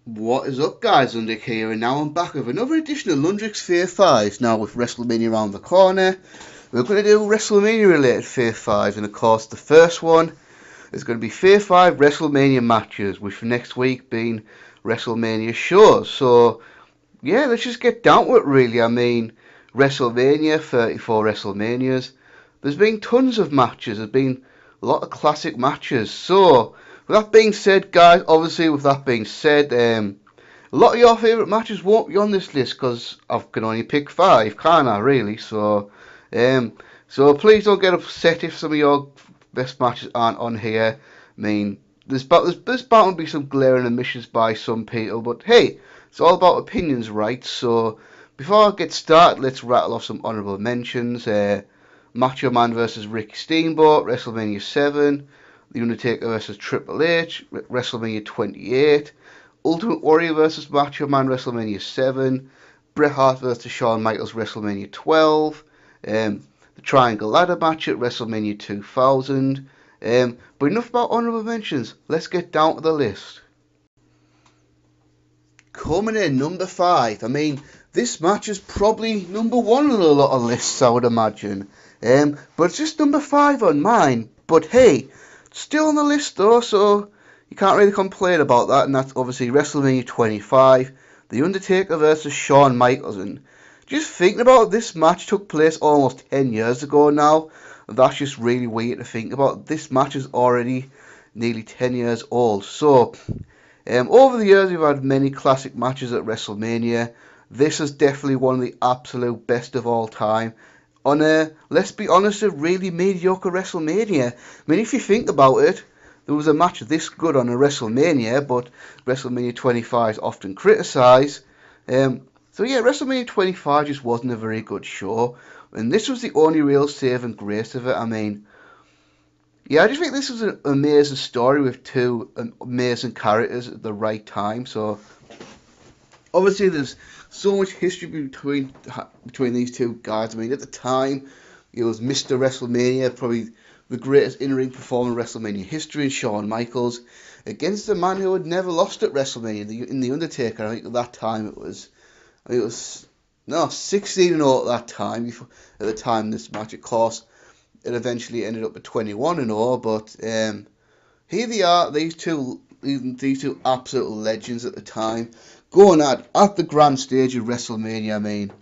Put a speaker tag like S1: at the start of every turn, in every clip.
S1: What is up, guys? Londrick here, and now I'm back with another edition of Lundrick's Fave Fives. Now, with Wrestlemania around the corner, we're going to do Wrestlemania related Fave Fives, and of course, the first one is going to be Fave Five Wrestlemania matches, with next week being Wrestlemania shows. So, yeah, let's just get down to it, really. I mean, Wrestlemania, 34 Wrestlemanias. There's been tons of matches, there's been a lot of classic matches. So, with that being said, guys, obviously, with that being said, a lot of your favourite matches won't be on this list because I can only pick five, can't I, really? Um, so please don't get upset if some of your best matches aren't on here. I mean, there's bound to be some glaring omissions by some people, but hey, it's all about opinions, right? So before I get started, let's rattle off some honourable mentions. Macho Man versus Ricky Steamboat, WrestleMania 7. The Undertaker versus Triple H, WrestleMania 28. Ultimate Warrior versus Macho Man, WrestleMania 7. Bret Hart versus Shawn Michaels, WrestleMania 12. The Triangle Ladder match at WrestleMania 2000. But enough about honourable mentions. Let's get down to the list. Coming in number 5. I mean, this match is probably number 1 on a lot of lists, I would imagine. But it's just number 5 on mine. But hey, still on the list though, so you can't really complain about that. And that's obviously WrestleMania 25, The Undertaker versus Shawn Michaels. And just thinking about it, this match took place almost 10 years ago now. And that's just really weird to think about. This match is already nearly 10 years old. So, over the years, we've had many classic matches at WrestleMania. This is definitely one of the absolute best of all time. On a, let's be honest, a really mediocre WrestleMania. I mean, if you think about it, there was a match this good on a WrestleMania, but WrestleMania 25 is often criticised. So yeah, WrestleMania 25 just wasn't a very good show, and this was the only real saving grace of it. I mean, yeah, I just think this was an amazing story with two amazing characters at the right time. So obviously, there's so much history between these two guys. I mean, at the time, it was Mr. WrestleMania, probably the greatest in-ring performer in WrestleMania history, Shawn Michaels, against a man who had never lost at WrestleMania, in the Undertaker. I think at that time it was no 16-0 at that time. At the time this match, of course, it eventually ended up at 21-0. But here they are, these two absolute legends at the time, going at the grand stage of WrestleMania. I mean,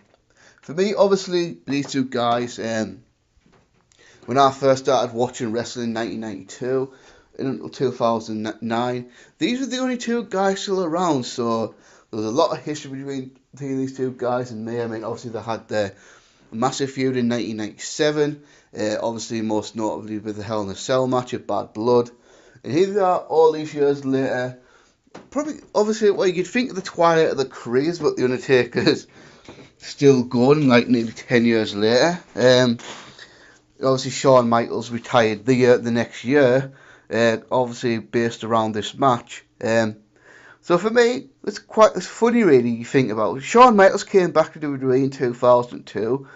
S1: for me, obviously, these two guys, when I first started watching wrestling in 1992 until 2009, these were the only two guys still around. So there was a lot of history between these two guys and me. I mean, obviously, they had their massive feud in 1997, obviously, most notably with the Hell in a Cell match at Bad Blood. And here we are, all these years later. Probably, obviously, well, you'd think of the twilight of the careers, but the Undertaker's still going, like nearly 10 years later. Obviously, Shawn Michaels retired the next year, obviously based around this match. So for me, it's funny, really. You think about it. Shawn Michaels came back to WWE in 2002.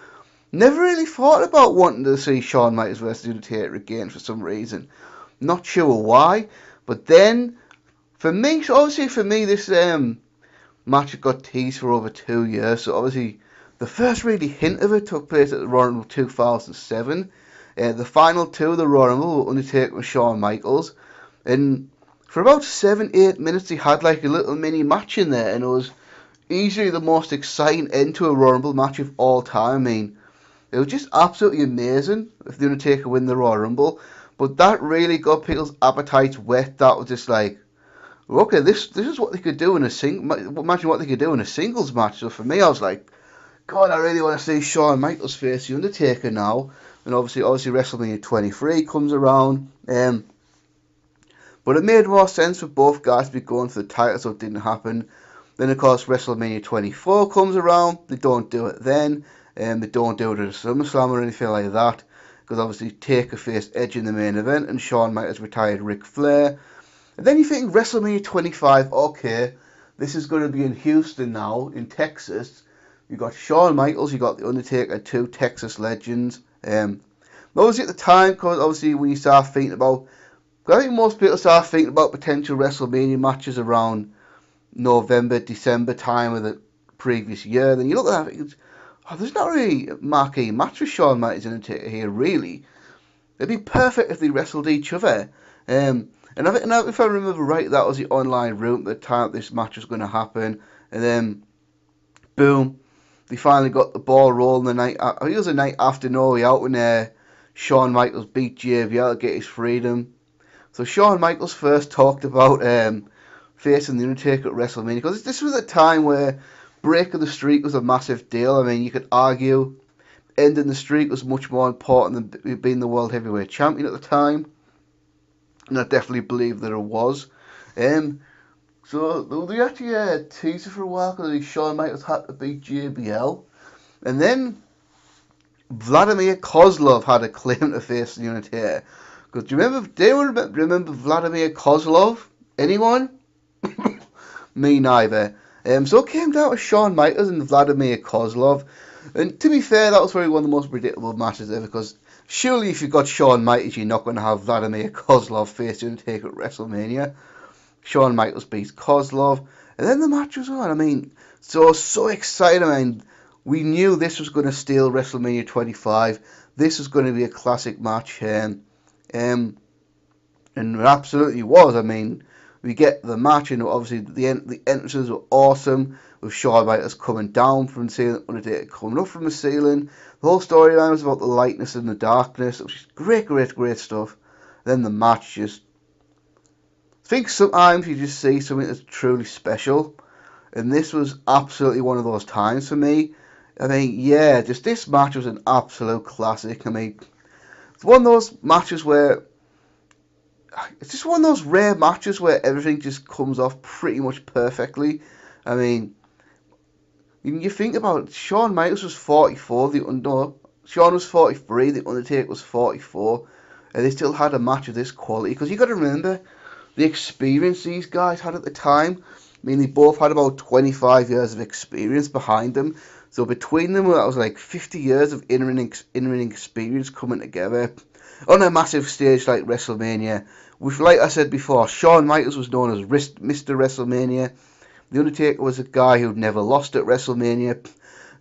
S1: Never really thought about wanting to see Shawn Michaels versus Undertaker again for some reason. Not sure why, but then for me, this match got teased for over 2 years. So obviously, the first really hint of it took place at the Royal Rumble 2007. The final two of the Royal Rumble were Undertaker and Shawn Michaels. And for about 7-8 minutes, they had like a little mini match in there. And it was easily the most exciting end to a Royal Rumble match of all time. I mean, it was just absolutely amazing if the Undertaker win the Royal Rumble. But that really got people's appetites wet. That was just like, okay, this is what they could do in a imagine what they could do in a singles match. So for me, I was like, God, I really want to see Shawn Michaels face the Undertaker now. And obviously WrestleMania 23 comes around. But it made more sense for both guys to be going for the title, so it didn't happen. Then, of course, WrestleMania 24 comes around. They don't do it then. They don't do it at SummerSlam or anything like that. Because obviously Taker faced Edge in the main event and Shawn Michaels retired Ric Flair. And then you think WrestleMania 25, okay, this is going to be in Houston now, in Texas. You got Shawn Michaels, you got The Undertaker, two Texas legends. Obviously at the time, because obviously when you start thinking about, I think most people start thinking about potential WrestleMania matches around November, December time of the previous year, then you look at that and think, oh, there's not really a marquee match with Shawn Michaels and Undertaker here, really. It'd be perfect if they wrestled each other. And if I remember right, that was the online route at the time this match was going to happen. And then, boom, they finally got the ball rolling the night. I think it was the night after No Way Out when Shawn Michaels beat JBL to get his freedom. So Shawn Michaels first talked about facing the Undertaker at WrestleMania, because this was a time where breaking the streak was a massive deal. I mean, you could argue ending the streak was much more important than being the World Heavyweight Champion at the time. And I definitely believe that it was. So they actually teased it for a while because Shawn Michaels had to beat JBL. And then Vladimir Kozlov had a claim to face the Undertaker. Because do anyone remember Vladimir Kozlov? Anyone? Me neither. So it came down to Shawn Michaels and Vladimir Kozlov. And to be fair, that was probably one of the most predictable matches ever, because surely if you've got Shawn Michaels, you're not going to have Vladimir Kozlov face the Undertaker at WrestleMania. Shawn Michaels beats Kozlov, and then the match was on. I mean, so excited. I mean, we knew this was going to steal WrestleMania 25. This was going to be a classic match, and it absolutely was. I mean, we get the match, and obviously the entrances were awesome, with Shawn Michaels coming down from the ceiling, Undertaker coming up from the ceiling. The whole storyline was about the lightness and the darkness, which is great stuff. Then the match just... I think sometimes you just see something that's truly special, and this was absolutely one of those times for me. I mean, yeah, just this match was an absolute classic. I mean, it's one of those matches where... It's just one of those rare matches where everything just comes off pretty much perfectly. I mean, you think about it, Shawn Michaels was 44, Shawn was 43, The Undertaker was 44, and they still had a match of this quality, because you got to remember the experience these guys had at the time. I mean, they both had about 25 years of experience behind them, so between them, that was like 50 years of in-ring experience coming together on a massive stage like WrestleMania. With, like I said before, Shawn Michaels was known as Mr. WrestleMania. The Undertaker was a guy who'd never lost at WrestleMania.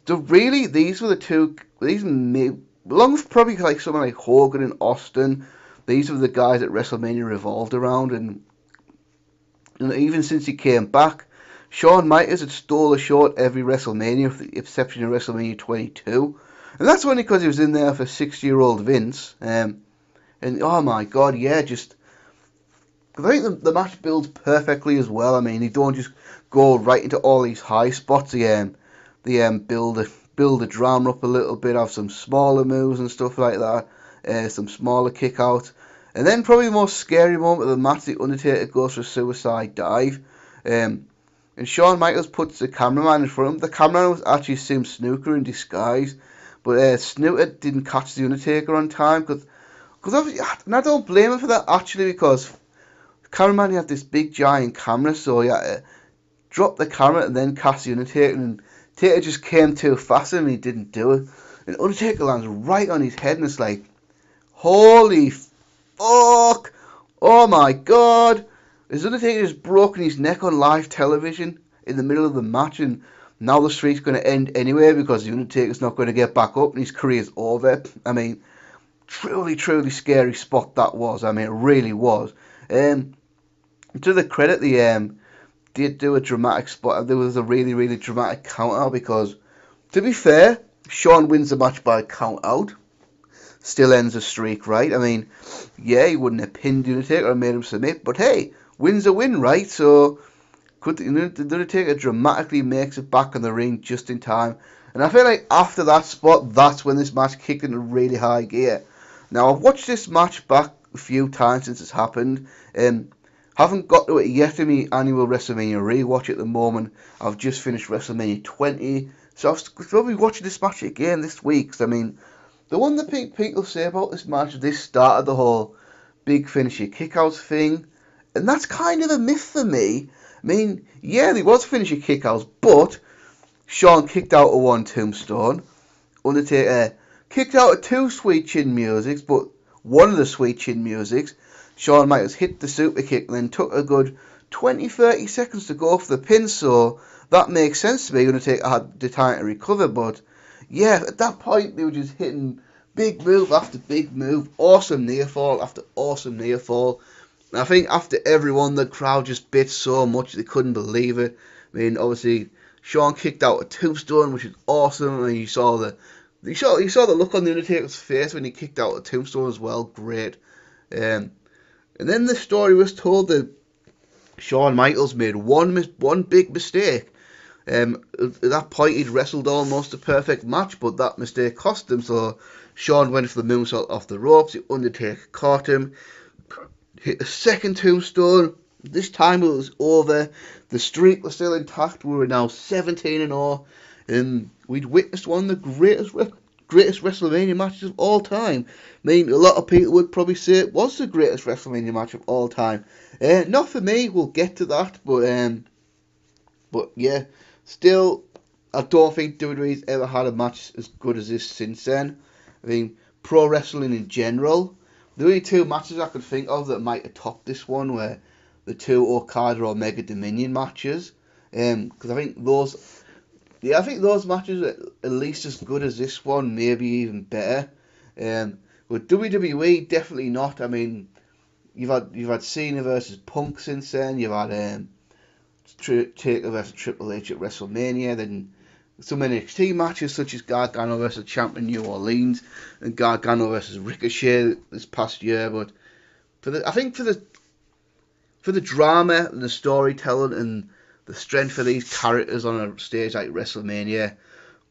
S1: So really, these were the two, along with probably like someone like Hogan and Austin, these were the guys that WrestleMania revolved around. And even since he came back, Shawn Michaels had stole a show at every WrestleMania, with the exception of WrestleMania 22. And that's only because he was in there for 6-year-old Vince. And oh my god, yeah, just... I think the match builds perfectly as well. I mean, they don't just go right into all these high spots. They build the drama up a little bit, have some smaller moves and stuff like that, some smaller kickouts, and then probably the most scary moment of the match, the Undertaker goes for a suicide dive, and Shawn Michaels puts the cameraman in front of him. The cameraman was actually Sim Snooker in disguise, but Snooker didn't catch the Undertaker on time, because obviously, and I don't blame him for that actually, because cameraman had this big giant camera, so he had to drop the camera and then cast the Undertaker, and Taker just came too fast and he didn't do it. And Undertaker lands right on his head, and it's like, holy fuck! Oh my god! Is Undertaker just broken his neck on live television in the middle of the match, and now the streak's going to end anyway because the Undertaker's not going to get back up and his career's over. I mean, truly scary spot that was. I mean, it really was. To the credit, they did do a dramatic spot. There was a really dramatic count out, because, to be fair, Shawn wins the match by count out. Still ends the streak, right? I mean, yeah, he wouldn't have pinned the Undertaker or made him submit, but hey, win's a win, right? So, the Undertaker dramatically makes it back in the ring just in time. And I feel like after that spot, that's when this match kicked into really high gear. Now, I've watched this match back a few times since it's happened, and haven't got to it yet in my annual WrestleMania rewatch at the moment. I've just finished WrestleMania 20, so I'll be watching this match again this week. I mean, the one that people say about this match, this started the whole big finisher kickouts thing, and that's kind of a myth for me. I mean, yeah, there was finisher kickouts, but Shawn kicked out of one tombstone, Undertaker kicked out of 2 Sweet Chin Musics, but one of the Sweet Chin Musics, Shawn Michaels hit the super kick and then took a good 20-30 seconds to go for the pin, so that makes sense to me. Undertaker had the time to recover, but yeah, at that point they were just hitting big move after big move, awesome near fall after awesome near fall. And I think after everyone, the crowd just bit so much they couldn't believe it. I mean, obviously Shawn kicked out a tombstone, which is awesome, and you saw the look on the Undertaker's face when he kicked out a tombstone as well. Great. And then the story was told that Shawn Michaels made one big mistake. At that point, he'd wrestled almost a perfect match, but that mistake cost him. So Shawn went for the moonsault off the ropes. The Undertaker caught him, hit a second tombstone. This time it was over. The streak was still intact. We were now 17-0, and we'd witnessed one of the greatest WrestleMania matches of all time. I mean, a lot of people would probably say it was the greatest WrestleMania match of all time. Not for me. We'll get to that, but yeah, still, I don't think WWE's ever had a match as good as this since then. I mean, pro wrestling in general, the only two matches I could think of that might have topped this one were the two Okada Omega Dominion matches. Because I think those matches are at least as good as this one, maybe even better. But WWE, definitely not. I mean, you've had Cena versus Punk since then. You've had Taker versus Triple H at WrestleMania. Then some NXT matches such as Gargano versus Champion New Orleans and Gargano versus Ricochet this past year. But for the drama and the storytelling and the strength of these characters on a stage like WrestleMania,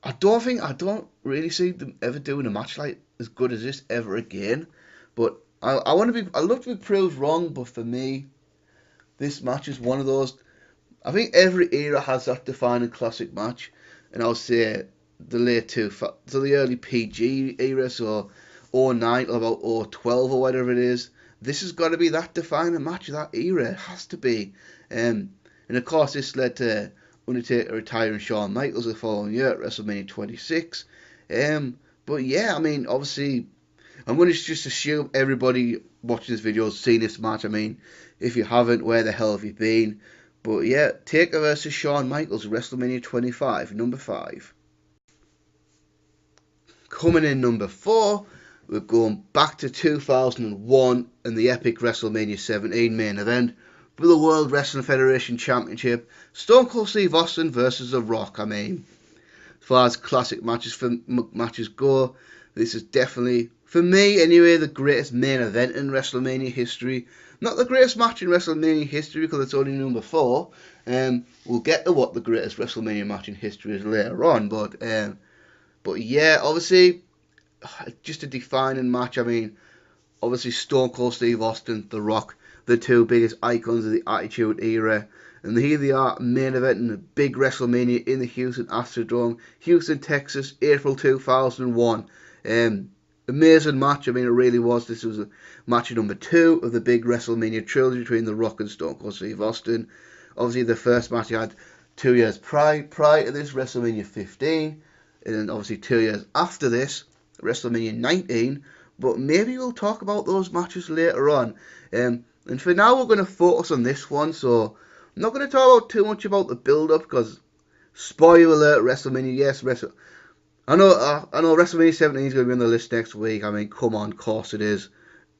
S1: I don't really see them ever doing a match like as good as this ever again. But I love to be proved wrong, but for me, this match is one of those. I think every era has that defining classic match, and I'll say the early PG era, so 09 or about 012 or whatever it is. This has got to be that defining match of that era. It has to be. And of course, this led to Undertaker retiring Shawn Michaels the following year at WrestleMania 26. But yeah, I mean, obviously, I'm going to just assume everybody watching this video has seen this match. I mean, if you haven't, where the hell have you been? But yeah, Taker versus Shawn Michaels, WrestleMania 25, number 5. Coming in number 4, we're going back to 2001 and the epic WrestleMania 17 main event for the World Wrestling Federation Championship. Stone Cold Steve Austin versus The Rock. I mean, as far as classic matches go, this is definitely, for me anyway, the greatest main event in WrestleMania history. Not the greatest match in WrestleMania history because it's only number 4. We'll get to what the greatest WrestleMania match in history is later on. But yeah, obviously, just a defining match. I mean, obviously Stone Cold Steve Austin, The Rock, the two biggest icons of the Attitude Era. And here they are, main event in a big WrestleMania in the Houston Astrodome, Houston, Texas, April 2001. Amazing match. I mean, it really was. This was a match number 2 of the big WrestleMania trilogy between The Rock and Stone Cold Steve Austin. Obviously, the first match he had 2 years prior to this, WrestleMania 15. And then obviously 2 years after this, WrestleMania 19. But maybe we'll talk about those matches later on. And for now, we're going to focus on this one. So I'm not going to talk about too much about the build-up because, spoiler alert, WrestleMania, yes, I know WrestleMania 17 is going to be on the list next week. I mean, come on, of course it is.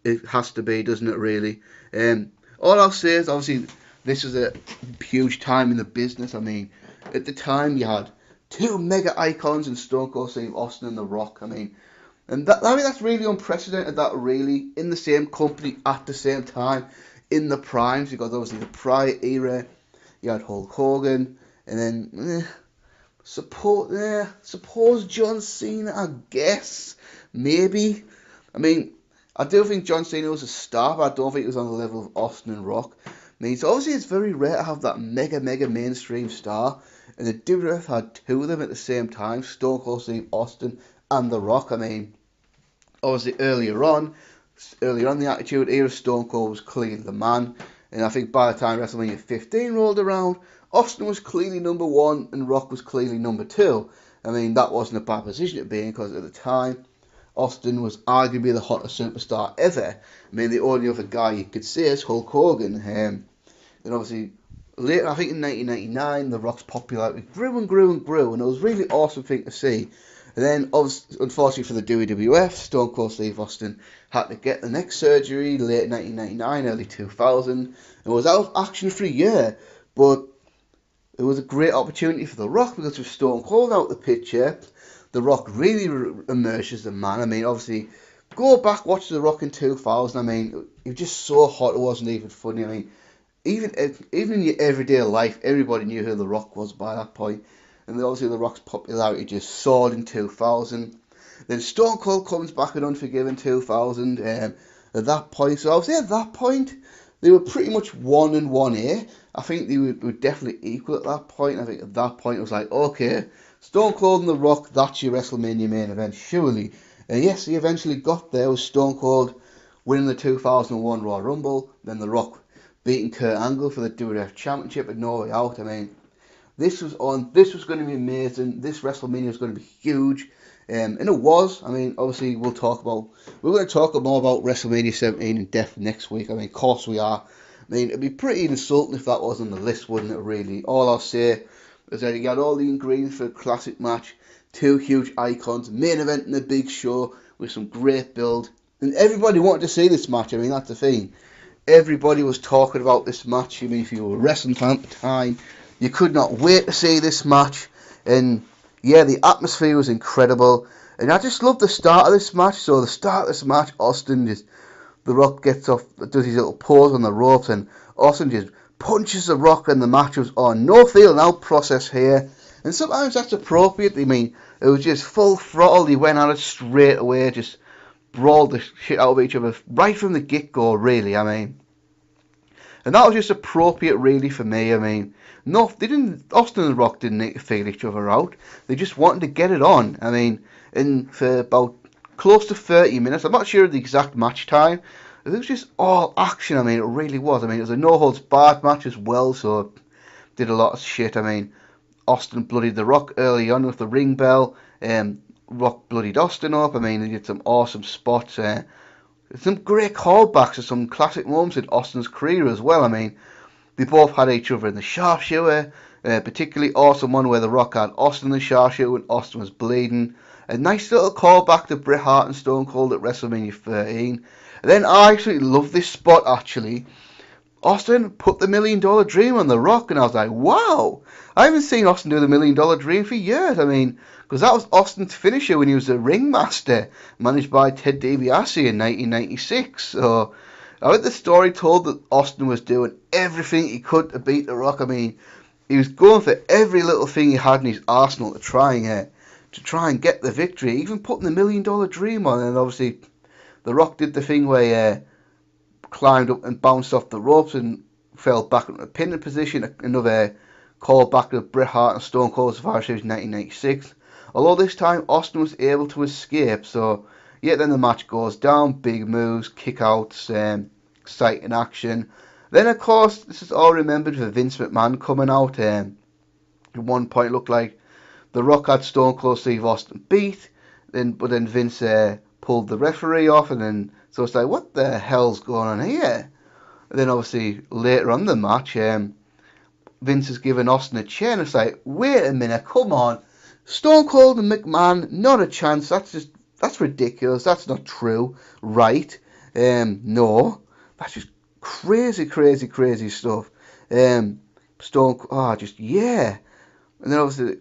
S1: It has to be, doesn't it, really? All I'll say is, obviously, this is a huge time in the business. I mean, at the time, you had 2 mega icons in Stone Cold Steve Austin and The Rock. I mean, that's really unprecedented, that really, in the same company at the same time, in the primes, because obviously the prior era, you had Hulk Hogan, and then... Suppose John Cena, I guess. Maybe. I mean, I do think John Cena was a star, but I don't think he was on the level of Austin and Rock. I mean, so obviously it's very rare to have that mega mainstream star, and the WWF had 2 of them at the same time, Stone Cold Steve Austin and The Rock. I mean, obviously earlier on the Attitude Era, Stone Cold was clearly the man, and I think by the time WrestleMania 15 rolled around, Austin was clearly number 1 and Rock was clearly number 2. I mean, that wasn't a bad position to be in because at the time, Austin was arguably the hottest superstar ever. I mean, the only other guy you could say is Hulk Hogan. Then obviously later, I think in 1999, The Rock's popularity grew and grew and grew, and it was a really awesome thing to see. And then, unfortunately for the WWF, Stone Cold Steve Austin had to get the neck surgery late 1999, early 2000, and was out of action for a year. But it was a great opportunity for The Rock, because with Stone Cold out the picture, The Rock really emerged as the man. I mean, obviously, go back, watch The Rock in 2000. I mean, it was just so hot, it wasn't even funny. I mean, even in your everyday life, everybody knew who The Rock was by that point. And then obviously The Rock's popularity just soared in 2000. Then Stone Cold comes back in Unforgiven 2000. At that point, so obviously at that point, they were pretty much 1 and 1A. I think they were definitely equal at that point. I think at that point it was like, okay, Stone Cold and The Rock, that's your WrestleMania main event, surely. And yes, he eventually got there with Stone Cold winning the 2001 Royal Rumble, then The Rock beating Kurt Angle for the WWF Championship at No Way Out. I mean, this was going to be amazing. This WrestleMania was going to be huge. And it was. I mean, obviously we're going to talk more about WrestleMania 17 in depth next week. I mean, of course we are. I mean, it'd be pretty insulting if that was on the list, wouldn't it, really? All I'll say is that you got all the ingredients for a classic match, 2 huge icons, main event in a big show with some great build. And everybody wanted to see this match. I mean, that's the thing. Everybody was talking about this match. I mean, if you were a wrestling fan at the time, you could not wait to see this match. And yeah, the atmosphere was incredible. And I just love the start of this match. So the start of this match, The Rock gets off, does his little pose on the ropes, and Austin just punches The Rock, and the match was on. No feeling out process here. And sometimes that's appropriate. I mean, it was just full throttle. He went at it straight away, just brawled the shit out of each other right from the get-go, really. I mean, and that was just appropriate, really, for me. I mean, no, Austin and The Rock didn't need to figure each other out. They just wanted to get it on. I mean, and for about close to 30 minutes, I'm not sure of the exact match time, it was just all action. I mean, it really was. I mean, it was a no-holds-barred match as well, so did a lot of shit. I mean, Austin bloodied The Rock early on with the ring bell. Rock bloodied Austin up. I mean, he did some awesome spots. Some great callbacks to some classic moments in Austin's career as well. I mean, they both had each other in the sharpshooter. Particularly awesome one where The Rock had Austin in the sharpshooter when Austin was bleeding. A nice little callback to Bret Hart and Stone Cold at WrestleMania 13. And then I actually love this spot, actually. Austin put the $1 Million Dream on The Rock, and I was like, wow! I haven't seen Austin do the $1 Million Dream for years. I mean, because that was Austin's finisher when he was a ringmaster, managed by Ted DiBiase in 1996. So I heard the story told that Austin was doing everything he could to beat The Rock. I mean, he was going for every little thing he had in his arsenal to try and get the victory, even putting the $1 Million Dream on. And obviously, The Rock did the thing where he climbed up and bounced off the ropes and fell back into a pinning position. Another call back to Bret Hart and Stone Cold Survivor Series 1996. Although this time Austin was able to escape. So yeah, then the match goes down, big moves, kickouts, exciting action. Then of course this is all remembered for Vince McMahon coming out. At one point it looked like The Rock had Stone Cold Steve Austin beat, but then Vince pulled the referee off, and then so it's like, what the hell's going on here? And then obviously later on in the match, Vince is giving Austin a chair, and it's like, wait a minute, come on, Stone Cold and McMahon, not a chance. That's ridiculous. That's not true, right? No, that's just crazy stuff. Yeah. And then obviously,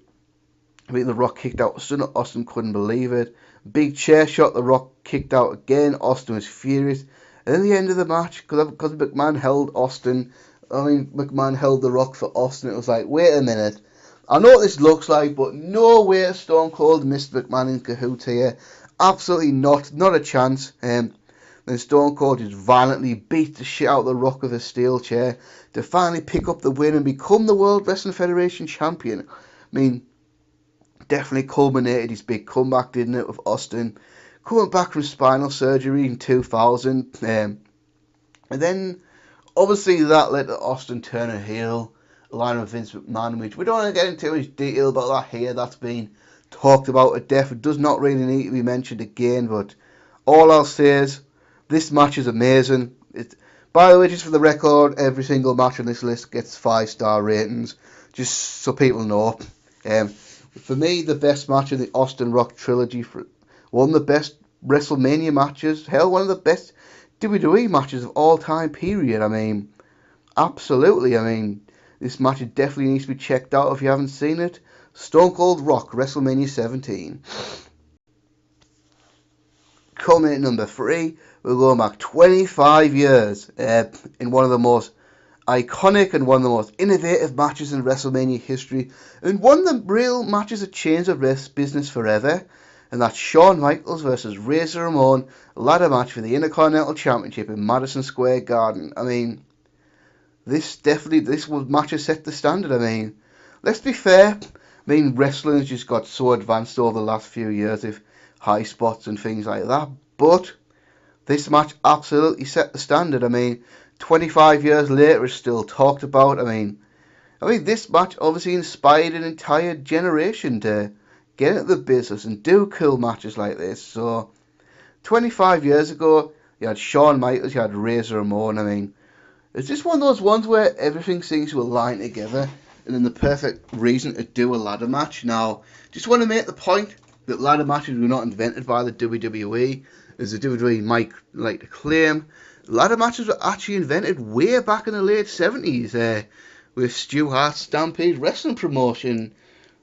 S1: I mean, The Rock kicked out Austin couldn't believe it. Big chair shot, The Rock kicked out again. Austin was furious. And then the end of the match, because McMahon held McMahon held The Rock for Austin. It was like, wait a minute. I know what this looks like, but no way Stone Cold missed McMahon in cahoots here. Absolutely not a chance. Then Stone Cold just violently beat the shit out of The Rock with a steel chair to finally pick up the win and become the World Wrestling Federation champion. I mean, definitely culminated his big comeback, didn't it, with Austin coming back from spinal surgery in 2000. And then, obviously, that led to Austin turning heel, along with Vince McMahon, which we don't want to get into much detail about that here. That's been talked about at death. It does not really need to be mentioned again, but all I'll say is this match is amazing. By the way, just for the record, every single match on this list gets 5-star ratings, just so people know. For me, the best match in the Austin Rock trilogy, one of the best WrestleMania matches, hell, one of the best WWE matches of all time, period. I mean, absolutely. I mean, this match definitely needs to be checked out if you haven't seen it. Stone Cold Rock, WrestleMania 17. Coming at number 3, we're going back 25 years in one of the most iconic and one of the most innovative matches in WrestleMania history, and one of the real matches that changed the business forever, and that's Shawn Michaels versus Razor Ramon, a ladder match for the Intercontinental Championship in Madison Square Garden. I mean, this match has set the standard. I mean, let's be fair. I mean, wrestling's just got so advanced over the last few years with high spots and things like that, but this match absolutely set the standard. I mean, 25 years later, it's still talked about. I mean, this match obviously inspired an entire generation to get into the business and do cool matches like this. So, 25 years ago, you had Shawn Michaels, you had Razor Ramon. I mean, it's just one of those ones where everything seems to align together, and then the perfect reason to do a ladder match. Now, just want to make the point that ladder matches were not invented by the WWE, as the WWE might like to claim. Ladder matches were actually invented way back in the late 70s with Stu Hart's Stampede Wrestling promotion.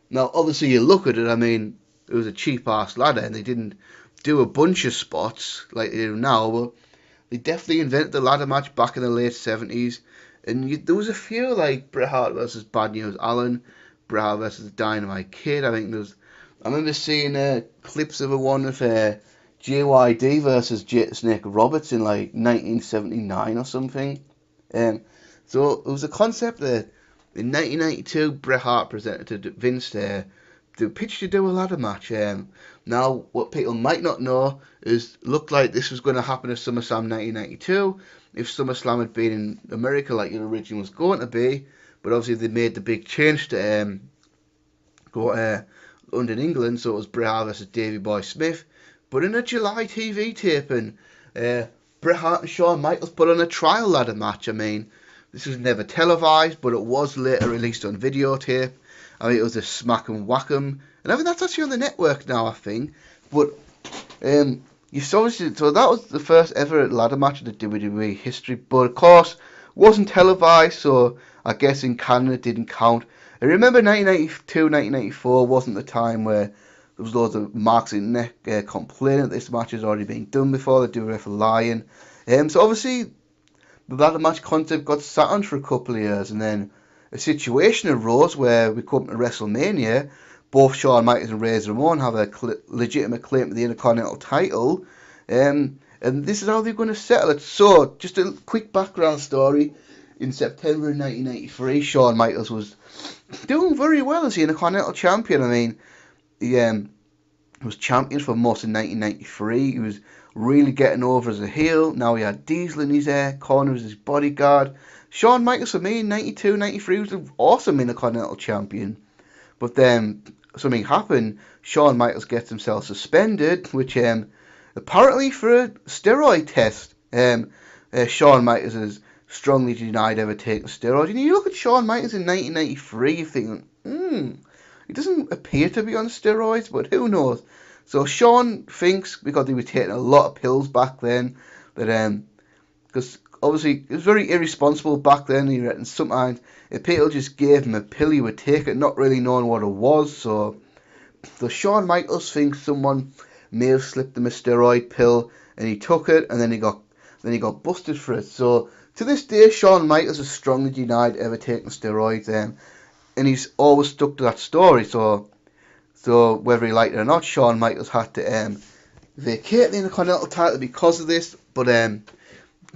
S1: Now, obviously, you look at it, I mean, it was a cheap-ass ladder, and they didn't do a bunch of spots like they do now, but they definitely invented the ladder match back in the late 70s, and there was a few, like Bret Hart versus Bad News Allen, Bret Hart versus Dynamite Kid. I remember seeing clips of a one with JYD versus Snake Roberts in like 1979 or something. So it was a concept that in 1992 Bret Hart presented to Vince to pitch to do a ladder match. Now, what people might not know is looked like this was going to happen at SummerSlam 1992 if SummerSlam had been in America like it originally was going to be, but obviously they made the big change to go London, England, so it was Bret Hart versus Davey Boy Smith. But in a July TV taping, Bret Hart and Shawn Michaels put on a trial ladder match. I mean, this was never televised, but it was later released on videotape. I mean, it was a smack 'em whack 'em, and I mean that's actually on the network now, I think. But you saw so that was the first ever ladder match in the WWE history. But of course, wasn't televised, so I guess in Canada it didn't count. I remember 1992, 1994 wasn't the time where there was loads of marks in the neck complaining that this match has already been done before, the WF lying. So obviously, the ladder match concept got sat on for a couple of years, and then a situation arose where we come to WrestleMania, both Shawn Michaels and Razor Ramon have a legitimate claim to the Intercontinental title, and this is how they're going to settle it. So, just a quick background story. In September 1993, Shawn Michaels was doing very well as the Intercontinental Champion. I mean, he was champion for most of 1993. He was really getting over as a heel. Now he had Diesel in his corner as his bodyguard. Shawn Michaels, for me, in 92, 93 was an awesome Intercontinental Champion. But then something happened. Shawn Michaels gets himself suspended, which apparently for a steroid test. Shawn Michaels is strongly denied ever taking steroids. And you look at Shawn Michaels in 1993, you're thinking, he doesn't appear to be on steroids, but who knows? So Shawn thinks, because he was taking a lot of pills back then, that because obviously it was very irresponsible back then. He reckons sometimes if people just gave him a pill, he would take it, not really knowing what it was. So Shawn Michaels thinks someone may have slipped him a steroid pill, and he took it, and then he got busted for it. So to this day, Shawn Michaels is strongly denied ever taking steroids, and he's always stuck to that story. So whether he liked it or not, Shawn Michaels had to vacate the Intercontinental title because of this. But in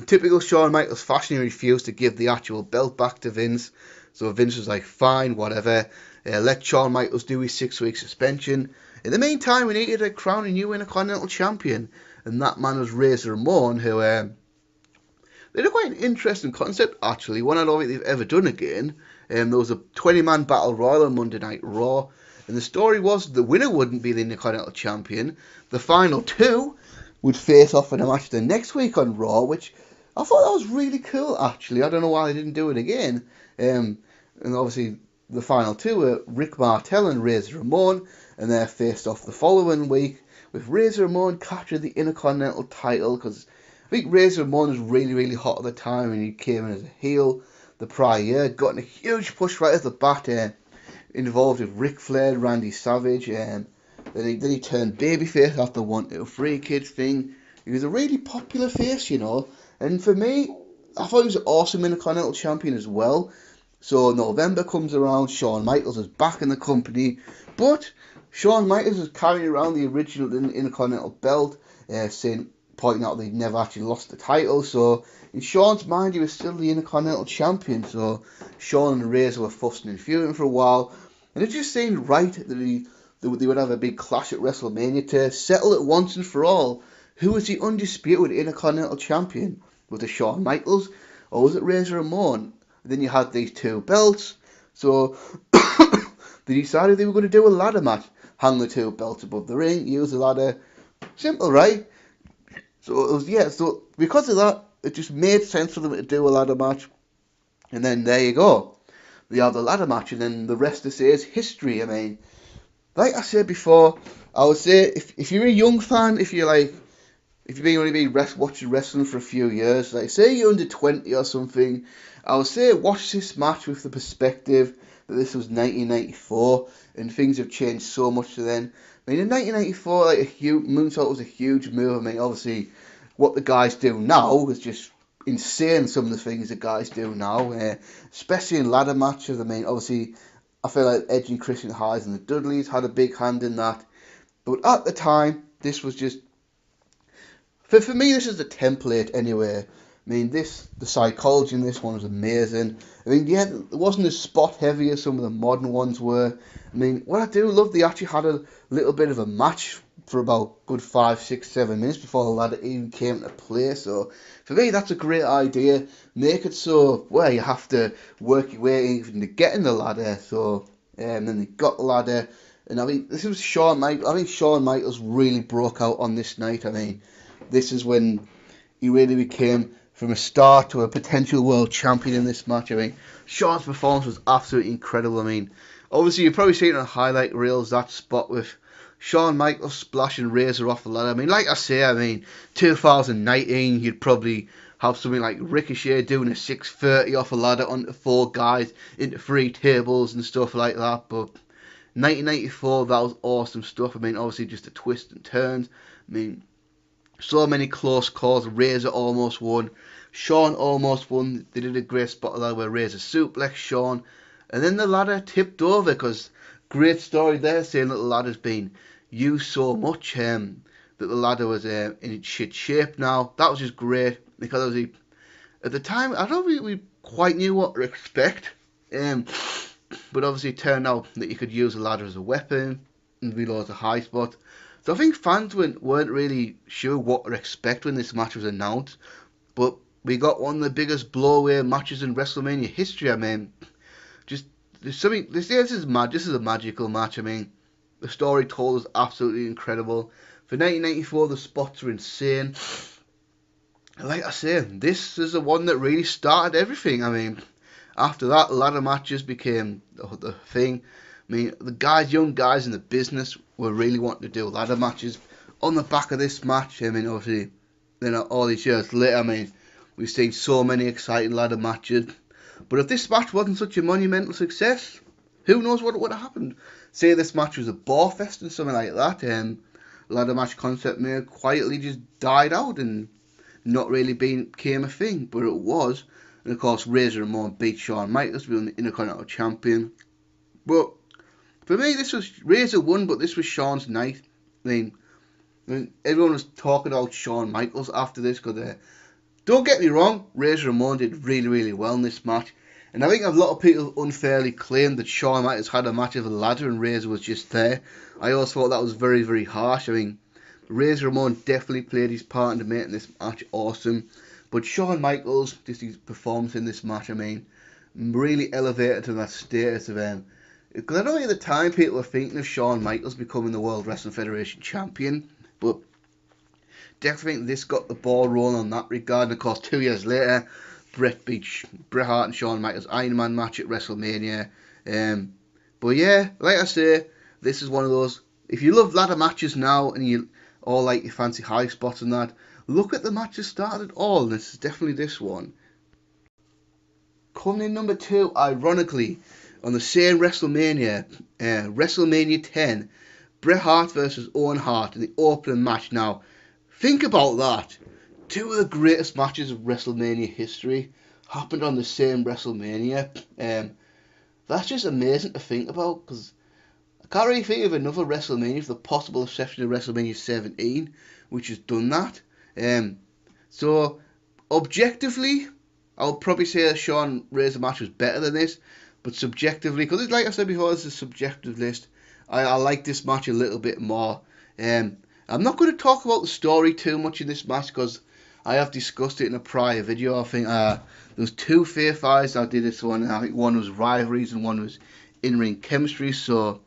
S1: typical Shawn Michaels fashion, he refused to give the actual belt back to Vince. So Vince was like, fine, whatever. Let Shawn Michaels do his 6-week suspension. In the meantime, we needed to crown a new Intercontinental Champion, and that man was Razor Ramon, who they had quite an interesting concept, actually, one I don't think they've ever done again. There was a 20-man battle royal on Monday Night Raw, and the story was the winner wouldn't be the Intercontinental Champion. The final two would face off in a match the next week on Raw, which I thought that was really cool, actually. I don't know why they didn't do it again. And obviously, the final two were Rick Martel and Razor Ramon, and they're faced off the following week with Razor Ramon capturing the Intercontinental title because I think Razor Ramon was really, really hot at the time and he came in as a heel the prior year, got in a huge push right at the bat, involved with Ric Flair, Randy Savage, and then he turned babyface after the 1-2-3 Kid thing. He was a really popular face, you know, and for me, I thought he was an awesome Intercontinental champion as well. So November comes around, Shawn Michaels is back in the company, but Shawn Michaels is carrying around the original Intercontinental belt, pointing out that he'd never actually lost the title. So in Shawn's mind, he was still the Intercontinental champion. So Shawn and Razor were fussing and feuding for a while, and it just seemed right that they would have a big clash at WrestleMania to settle it once and for all. Who was the undisputed Intercontinental champion? Was it Shawn Michaels or was it Razor Ramon? Then you had these two belts, so they decided they were going to do a ladder match. Hang the two belts above the ring, use the ladder. Simple, right? So it was, yeah, so because of that, it just made sense for them to do a ladder match. And then there you go. They have the ladder match, and then the rest of is history. I mean, like I said before, I would say if you're a young fan, if you've only been watching wrestling for a few years, like say you're under 20 or something, I would say watch this match with the perspective that this was 1994 and things have changed so much to then. I mean, in 1994, like moonsault was a huge move. I mean, obviously, what the guys do now is just insane. Some of the things the guys do now, especially in ladder matches. I mean, obviously, I feel like Edge and Christian Hayes and the Dudleys had a big hand in that. But at the time, this was just for me, this is the template anyway. I mean, the psychology in this one was amazing. I mean, yeah, it wasn't as spot heavy as some of the modern ones were. I mean, what I do love, they actually had a little bit of a match for about good 5, 6, 7 minutes before the ladder even came into play. So, for me, that's a great idea. Make it so, well, you have to work your way even to get in the ladder. So, and then they got the ladder. And I mean, this was Shawn Michaels. I think Shawn Michaels really broke out on this night. I mean, this is when he really became from a star to a potential world champion in this match. I mean, Shawn's performance was absolutely incredible. I mean, obviously you've probably seen on highlight reels that spot with Shawn Michaels splashing Razor off the ladder. I mean, like I say, I mean, 2019 you'd probably have something like Ricochet doing a 630 off a ladder onto 4 guys into 3 tables and stuff like that. But 1994, that was awesome stuff. I mean, obviously just the twists and turns. I mean, so many close calls. Razor almost won. Shawn almost won. They did a great spot there where Razor suplexed Shawn. And then the ladder tipped over because great story there saying that the ladder's been used so much that the ladder was in shit shape now. That was just great because obviously at the time I don't think we quite knew what to expect. But obviously it turned out that you could use the ladder as a weapon and be loads of high spots. So I think fans weren't really sure what to expect when this match was announced, but we got one of the biggest blow-away matches in WrestleMania history. I mean, just there's something. This is mad. This is a magical match. I mean, the story told is absolutely incredible. For 1994, the spots were insane. Like I say, this is the one that really started everything. I mean, after that, ladder matches became the thing. I mean, young guys in the business were really wanting to do ladder matches on the back of this match. I mean, obviously, then all these years later, I mean, we've seen so many exciting ladder matches. But if this match wasn't such a monumental success, who knows what would have happened? Say this match was a bore fest and something like that, ladder match concept may have quietly just died out and not really became a thing, but it was. And of course, Razor Ramon beat Shawn Michaels to be the Intercontinental Champion. But for me, this was Razor won, but this was Shawn's night. I mean everyone was talking about Shawn Michaels after this because don't get me wrong, Razor Ramon did really, really well in this match. And I think a lot of people unfairly claimed that Shawn Michaels had a match of a ladder and Razor was just there. I also thought that was very, very harsh. I mean, Razor Ramon definitely played his part in making this match awesome. But Shawn Michaels, just his performance in this match, I mean, really elevated to that status of because I don't think at the time people were thinking of Shawn Michaels becoming the World Wrestling Federation champion, but definitely think this got the ball rolling on that regard. And of course, 2 years later, Bret beat Bret Hart and Shawn Michaels Iron Man match at WrestleMania. But yeah, like I say, this is one of those. If you love ladder matches now and you all like your fancy high spots and that, look at the match that started it all. And this is definitely this one. Coming in number 2, ironically, on the same WrestleMania, WrestleMania 10, Bret Hart versus Owen Hart in the opening match. Now, think about that. 2 of the greatest matches of WrestleMania history happened on the same WrestleMania. That's just amazing to think about, because I can't really think of another WrestleMania, with the possible exception of WrestleMania 17, which has done that. So, objectively, I would probably say that Shawn Razor match was better than this, but subjectively, because like I said before, it's a subjective list, I like this match a little bit more. I'm not going to talk about the story too much in this match, because I have discussed it in a prior video. I think there was 2 Fave Fives I did this one, and I think one was rivalries and one was in-ring chemistry, so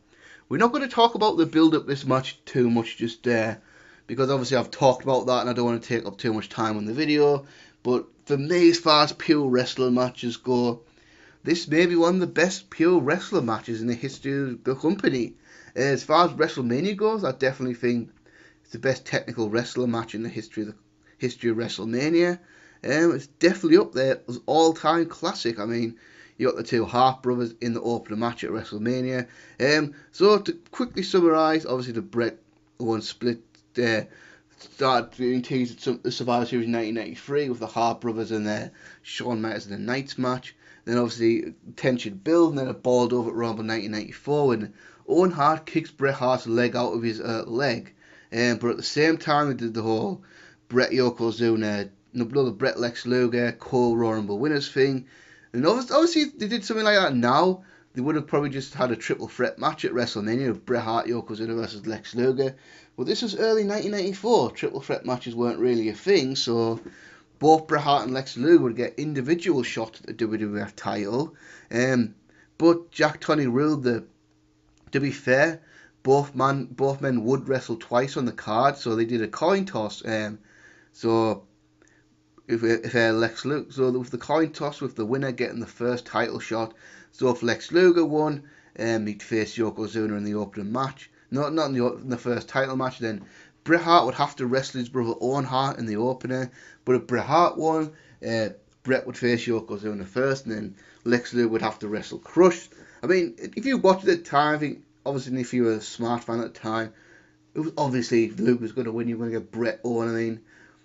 S1: we're not going to talk about the build-up this match too much just there, because obviously I've talked about that and I don't want to take up too much time on the video. But for me, as far as pure wrestling matches go, this may be one of the best pure wrestling matches in the history of the company. As far as WrestleMania goes, I definitely think it's the best technical wrestling match in the history of WrestleMania. It's definitely up there as all-time classic. I mean, you got the 2 Hart brothers in the opening match at WrestleMania. So to quickly summarise, obviously the Bret Owen split started being teased at the Survivor Series in 1993 with the Hart brothers and Shawn Michaels in the Knights match. Then obviously tension build, and then it balled over at Rumble 1994 when Owen Hart kicks Bret Hart's leg out of his leg. But at the same time, they did the whole Bret Yokozuna, the Bret Lex Luger, Cole Royal Rumble winners thing. And obviously, if they did something like that now, they would have probably just had a triple threat match at WrestleMania with Bret Hart, Yokozuna versus Lex Luger. But this was early 1994. Triple threat matches weren't really a thing, so both Bret Hart and Lex Luger would get individual shots at the WWF title. But Jack Tunney ruled that, to be fair, both men would wrestle twice on the card, so they did a coin toss. So with the coin toss, with the winner getting the first title shot. So if Lex Luger won, he'd face Yokozuna in the opening match. Not in the first title match. Then Bret Hart would have to wrestle his brother Owen Hart in the opener. But if Bret Hart won, Bret would face Yokozuna first, and then Lex Luger would have to wrestle Crush. I mean, if you watched it at the time, I think, obviously, if you were a smart fan at the time, it was obviously if Luke was going to win, you were going to get Bret Owen. I mean,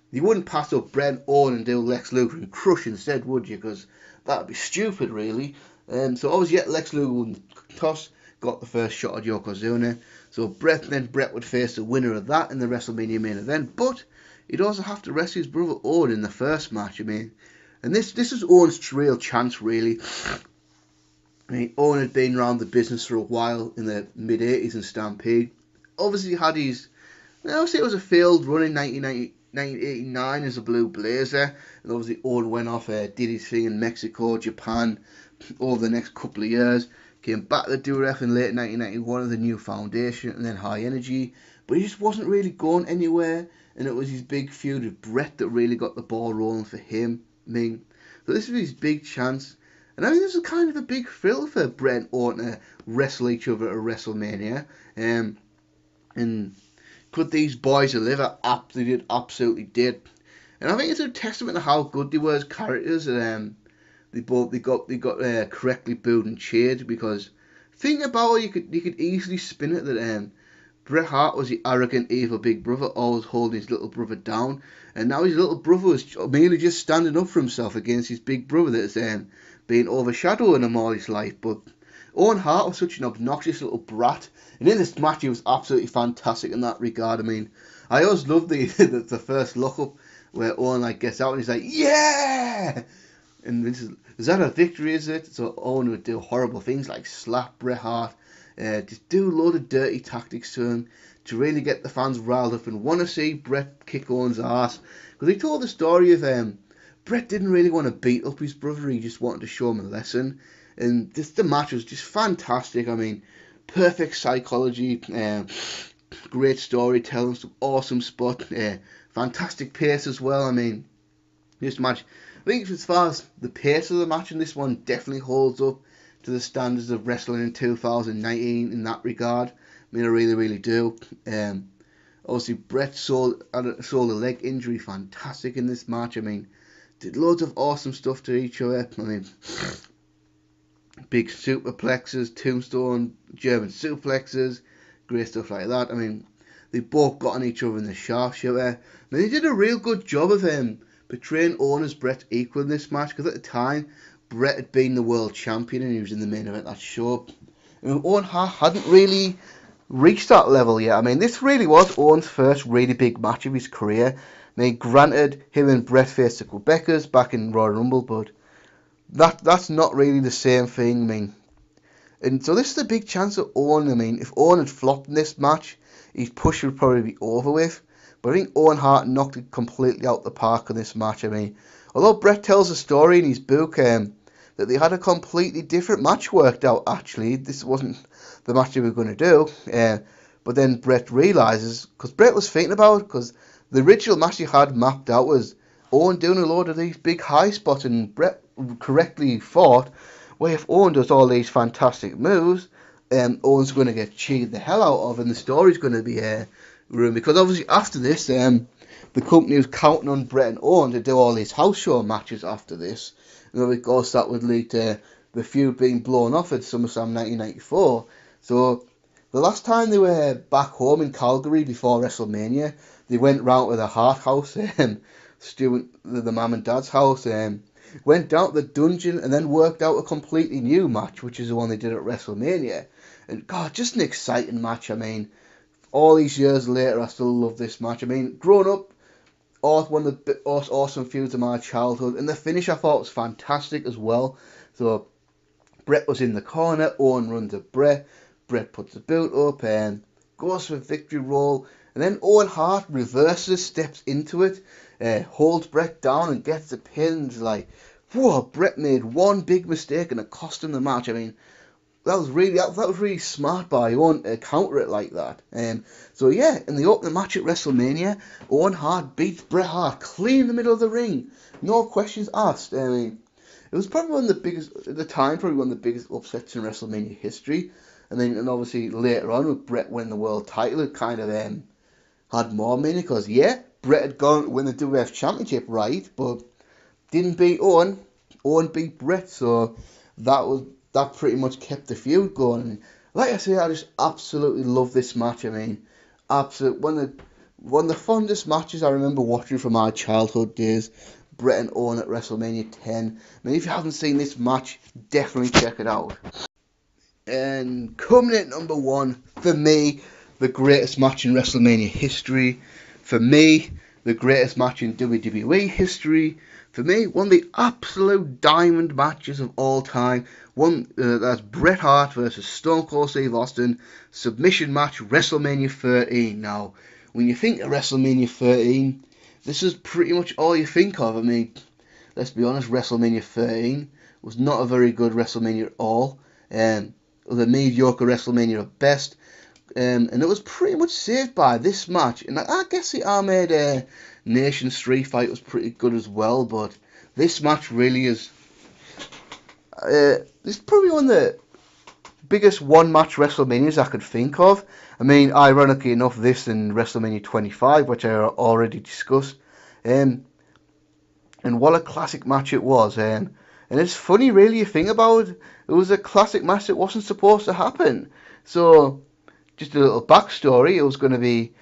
S1: you wouldn't pass up Bret Owen and do Lex Luger and Crush instead, would you? Because that would be stupid, really. So obviously, yeah, Lex Luger won the toss, got the first shot at Yokozuna. So Bret would face the winner of that in the WrestleMania main event. But he'd also have to wrestle his brother Owen in the first match. I mean, and this is Owen's real chance, really. I mean, Owen had been around the business for a while in the mid-80s in Stampede. Obviously had his, obviously it was a failed run in 1989 as a Blue Blazer. And obviously Owen went off, did his thing in Mexico, Japan, over the next couple of years. Came back to the WWF in late 1991 with a new foundation and then High Energy. But he just wasn't really going anywhere. And it was his big feud with Bret that really got the ball rolling for him. I mean, so this was his big chance. And I think this is kind of a big thrill for Bret and Owen to wrestle each other at WrestleMania. And could these boys deliver? They absolutely did. And I think it's a testament to how good they were as characters. They got correctly booed and cheered, because think about it, you could easily spin it that Bret Hart was the arrogant, evil big brother, always holding his little brother down, and now his little brother was merely just standing up for himself against his big brother that's being overshadowing him all his life. But Owen Hart was such an obnoxious little brat, and in this match he was absolutely fantastic in that regard. I mean, I always loved the first look up where Owen gets out and he's like, yeah! And this is that a victory, is it? So Owen would do horrible things like slap Bret Hart, just do a load of dirty tactics to him to really get the fans riled up and want to see Bret kick Owen's ass. Because he told the story of Bret didn't really want to beat up his brother, he just wanted to show him a lesson. And the match was just fantastic. I mean, perfect psychology, great storytelling, some awesome spot, fantastic pace as well. I mean, this match, I think as far as the pace of the match in this one definitely holds up to the standards of wrestling in 2019 in that regard. I mean, I really, really do. Obviously, Brett sold a leg injury fantastic in this match. I mean, did loads of awesome stuff to each other. I mean, big superplexes, tombstone, German suplexes, great stuff like that. I mean, they both got on each other in the sharpshooter. I mean, they did a real good job of portraying Owen as Brett's equal in this match, because at the time, Brett had been the world champion and he was in the main event of that show. I mean, Owen hadn't really reached that level yet. I mean, this really was Owen's first really big match of his career. I mean, granted, him and Brett faced the Quebecers back in Royal Rumble, but that's not really the same thing. I mean, and so this is a big chance of Owen. I mean, if Owen had flopped in this match, his push would probably be over with. But I think Owen Hart knocked it completely out the park in this match. I mean, although Brett tells a story in his book that they had a completely different match worked out, actually. This wasn't the match they were going to do. But then Brett realises, because Brett was thinking about it, because the original match he had mapped out was Owen doing a load of these big high spots, and Brett correctly thought, well, if Owen does all these fantastic moves, Owen's going to get cheated the hell out of, and the story's going to be ruined. Because obviously after this, the company was counting on Brett and Owen to do all these house show matches after this. And of course that would lead to the feud being blown off at SummerSlam 1994. So the last time they were back home in Calgary before WrestleMania, they went round to the Hart house, Stuart, the mum and dad's house, went down to the dungeon and then worked out a completely new match, which is the one they did at WrestleMania. And God, just an exciting match. I mean, all these years later, I still love this match. I mean, growing up, one of the awesome feuds of my childhood, and the finish I thought was fantastic as well. So Brett was in the corner, Owen runs at Brett puts the boot up and goes for a victory roll, and then Owen Hart reverses, steps into it, holds Brett down and gets the pin. And it's like, whoa, Brett made one big mistake and it cost him the match. I mean, that was really smart by Owen to counter it like that. So yeah, in the opening match at WrestleMania, Owen Hart beats Bret Hart clean in the middle of the ring, no questions asked. I mean, it was probably one of the biggest at the time, probably one of the biggest upsets in WrestleMania history. And obviously later on with Bret winning the world title, it kind of had more meaning, because yeah, Bret had gone to win the WWF Championship, right, but didn't beat Owen. Owen beat Bret, so that pretty much kept the feud going. And like I say, I just absolutely love this match. I mean, one of the fondest matches I remember watching from my childhood days. Bret and Owen at WrestleMania 10. I mean, if you haven't seen this match, definitely check it out. And coming in at number one, for me, the greatest match in WrestleMania history. For me, the greatest match in WWE history. For me, one of the absolute diamond matches of all time. That's Bret Hart versus Stone Cold Steve Austin, submission match, WrestleMania 13. Now, when you think of WrestleMania 13, this is pretty much all you think of. I mean, let's be honest, WrestleMania 13 was not a very good WrestleMania at all. It was a mediocre WrestleMania at best. And it was pretty much saved by this match. And I guess the Armade Nation Street Fight was pretty good as well, but this match really is... it's probably one of the biggest one-match WrestleManias I could think of. I mean, ironically enough, this and WrestleMania 25, which I already discussed. And what a classic match it was. And it's funny, really, you think about it. It was a classic match that wasn't supposed to happen. So, just a little backstory. It was going to be...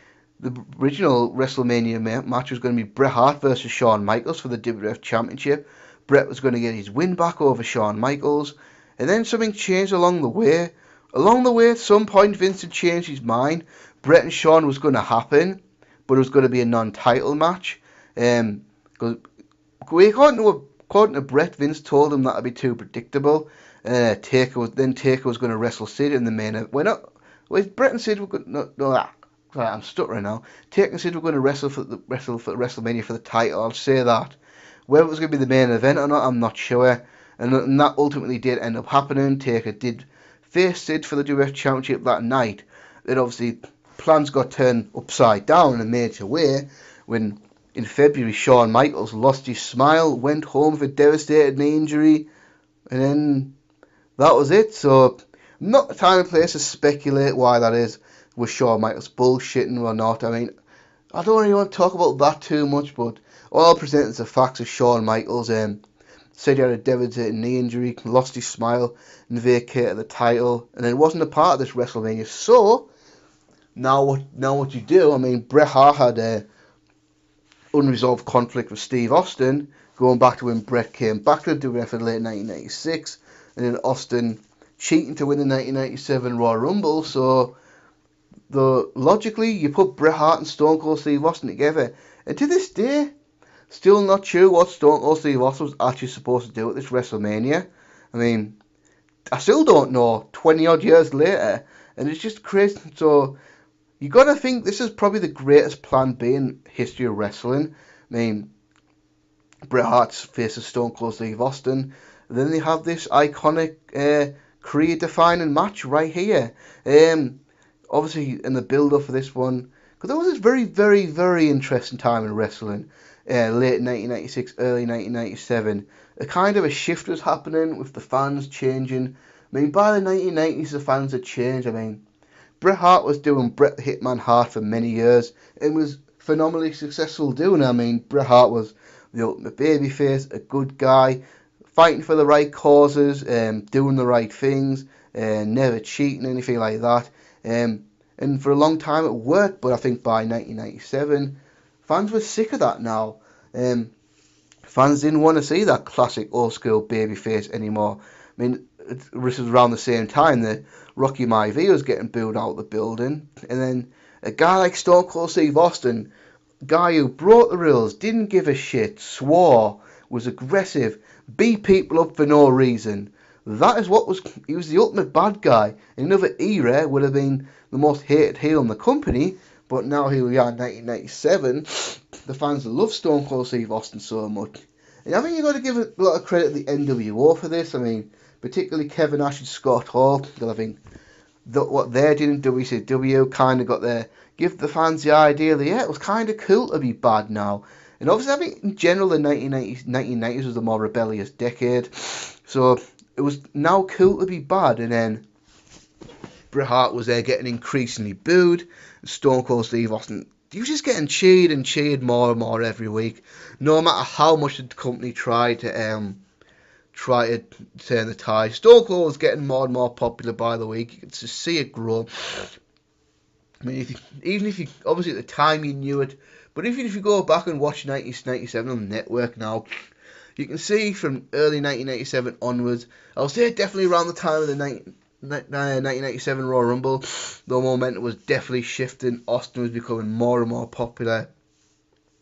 S1: The original WrestleMania match was going to be Bret Hart versus Shawn Michaels for the WWF Championship. Bret was going to get his win back over Shawn Michaels. And then something changed along the way. Along the way, at some point, Vince had changed his mind. Bret and Shawn was going to happen, but it was going to be a non-title match. Because according to Bret, Vince told him that would be too predictable. Taker was going to wrestle Sid in the main event. Bret and Sid were going to... I'm stuttering now. Taker and Sid were going to wrestle for WrestleMania for the title. I'll say that. Whether it was going to be the main event or not, I'm not sure. And that ultimately did end up happening. Taker did face Sid for the WWF Championship that night. Then obviously plans got turned upside down in a major way when in February Shawn Michaels lost his smile, went home with a devastating knee injury, and then that was it. So not the time and place to speculate why that is. Was Shawn Michaels bullshitting or not? I mean, I don't really want to talk about that too much, but all I'll present is the facts of Shawn Michaels. Said he had a devastating knee injury, lost his smile, and vacated the title, and then wasn't a part of this WrestleMania. So now what you do? I mean, Bret Hart had a unresolved conflict with Steve Austin, going back to when Bret came back to the WWF in late 1996, and then Austin cheating to win the 1997 Royal Rumble. So logically, you put Bret Hart and Stone Cold Steve Austin together, and to this day, still not sure what Stone Cold Steve Austin was actually supposed to do at this WrestleMania. I mean, I still don't know, 20 odd years later, and it's just crazy. So you gotta think this is probably the greatest plan B in history of wrestling. I mean, Bret Hart faces Stone Cold Steve Austin, and then they have this iconic career-defining match right here. Obviously, in the build-up for this one, because there was this very, very, very interesting time in wrestling, late 1996, early 1997. A kind of a shift was happening with the fans changing. I mean, by the 1990s, the fans had changed. I mean, Bret Hart was doing Bret the Hitman Hart for many years and was phenomenally successful doing it. I mean, Bret Hart was the ultimate babyface, a good guy, fighting for the right causes, doing the right things, never cheating, anything like that. And for a long time it worked, but I think by 1997, fans were sick of that now. Fans didn't want to see that classic old school babyface anymore. I mean, this was around the same time that Rocky Maivia was getting booed out of the building, and then a guy like Stone Cold Steve Austin, guy who broke the rules, didn't give a shit, swore, was aggressive, beat people up for no reason. That is he was the ultimate bad guy. In another era would have been the most hated heel in the company, but now here we are in 1997, the fans love Stone Cold Steve Austin so much. And I think you've got to give a lot of credit to the NWO for this. I mean, particularly Kevin Nash and Scott Hall, because I think what they did in WCW kind of got give the fans the idea that, yeah, it was kind of cool to be bad now. And obviously, I think in general, the 1990s was a more rebellious decade. So it was now cool to be bad. And then Bret Hart was there getting increasingly booed. Stone Cold Steve Austin, he was just getting cheered and cheered more and more every week. No matter how much the company tried to turn the tide. Stone Cold was getting more and more popular by the week. You could just see it grow. I mean, even if you, obviously at the time you knew it, but even if you go back and watch 1997 on the network now, you can see from early 1997 onwards, I would say definitely around the time of the 1997 Royal Rumble, the momentum was definitely shifting. Austin was becoming more and more popular.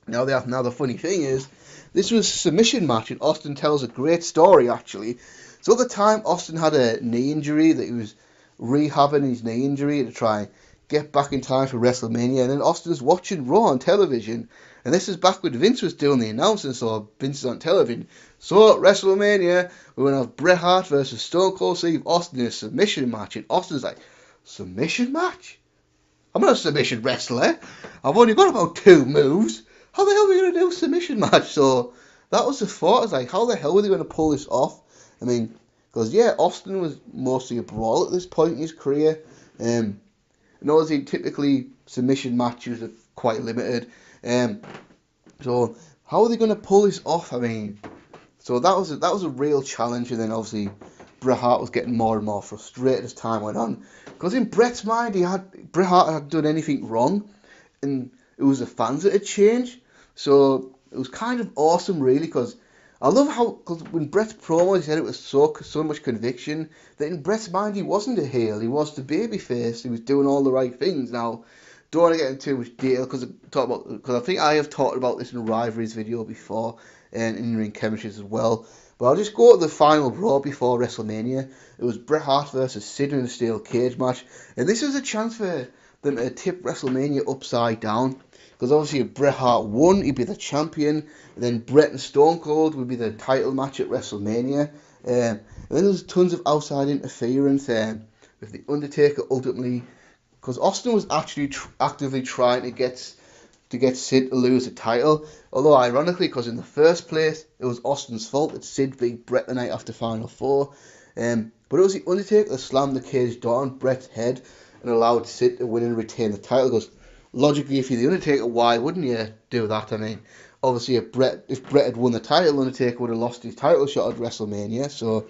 S1: Now the funny thing is, this was a submission match, and Austin tells a great story, actually. So at the time, Austin had a knee injury, that he was rehabbing his knee injury to try and get back in time for WrestleMania, and then Austin's watching Raw on television, and this is back when Vince was doing the announcing, so Vince is on television. So at WrestleMania, we're going to have Bret Hart versus Stone Cold Steve Austin in a submission match, and Austin's like, submission match? I'm not a submission wrestler. I've only got about 2 moves. How the hell are we going to do a submission match? So that was the thought. I was like, how the hell were they going to pull this off? I mean, because, yeah, Austin was mostly a brawl at this point in his career. And obviously, typically, submission matches are quite limited. So how are they going to pull this off? I mean, so that was a real challenge. And then, obviously, Bret Hart was getting more and more frustrated as time went on. Because in Bret's mind, Bret Hart had done anything wrong. And it was the fans that had changed. So it was kind of awesome, really, because I love how, because when Bret's promo, he said it was so much conviction, that in Bret's mind he wasn't a heel, he was the babyface, he was doing all the right things. Now, don't want to get into too much detail, because I think I have talked about this in a Rivalries video before, and in ring chemistries as well. But I'll just go to the final Raw before WrestleMania. It was Bret Hart versus Sid in a steel cage match, and this was a chance for them to tip WrestleMania upside down. Because obviously if Bret Hart won, he'd be the champion. And then Bret and Stone Cold would be the title match at WrestleMania. And then there was tons of outside interference with The Undertaker ultimately. Because Austin was actually actively trying to get to get Sid to lose the title. Although ironically, because in the first place it was Austin's fault that Sid beat Bret the night after Final Four. But it was the Undertaker that slammed the cage door on Bret's head and allowed Sid to win and retain the title. Because logically, if you're the Undertaker, why wouldn't you do that? I mean, obviously, if Bret had won the title, Undertaker would have lost his title shot at WrestleMania. So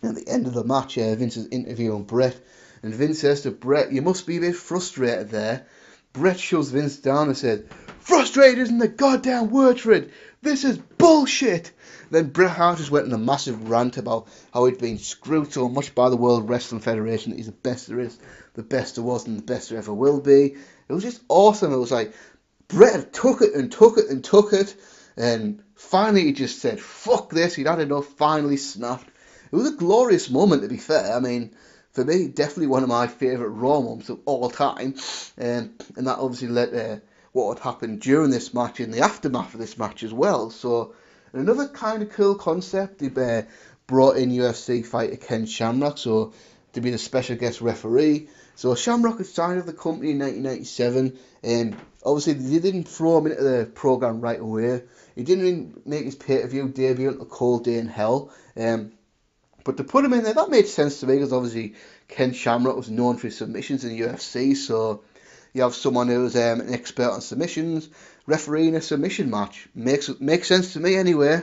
S1: at the end of the match, Vince is interviewing Bret, and Vince says to Bret, "You must be a bit frustrated there." Bret shoves Vince down and says, "Frustrated isn't the goddamn word for it. This is bullshit." Then Bret Hart just went on a massive rant about how he'd been screwed so much by the World Wrestling Federation that he's the best there is, the best there was, and the best there ever will be. It was just awesome. It was like Bret took it and took it and took it, and finally he just said, "Fuck this." He'd had enough. Finally snapped. It was a glorious moment, to be fair. I mean, for me, definitely one of my favourite Raw moments of all time. And that obviously led to what would happen during this match and the aftermath of this match as well. So, another kind of cool concept, they brought in UFC fighter Ken Shamrock to be the special guest referee. So, Shamrock had signed with the company in 1997. And obviously, they didn't throw him into the programme right away. He didn't really make his pay-per-view debut until Cold Day in Hell. But to put him in there, that made sense to me, because obviously Ken Shamrock was known for his submissions in the UFC, so you have someone who's an expert on submissions refereeing a submission match. Makes sense to me anyway.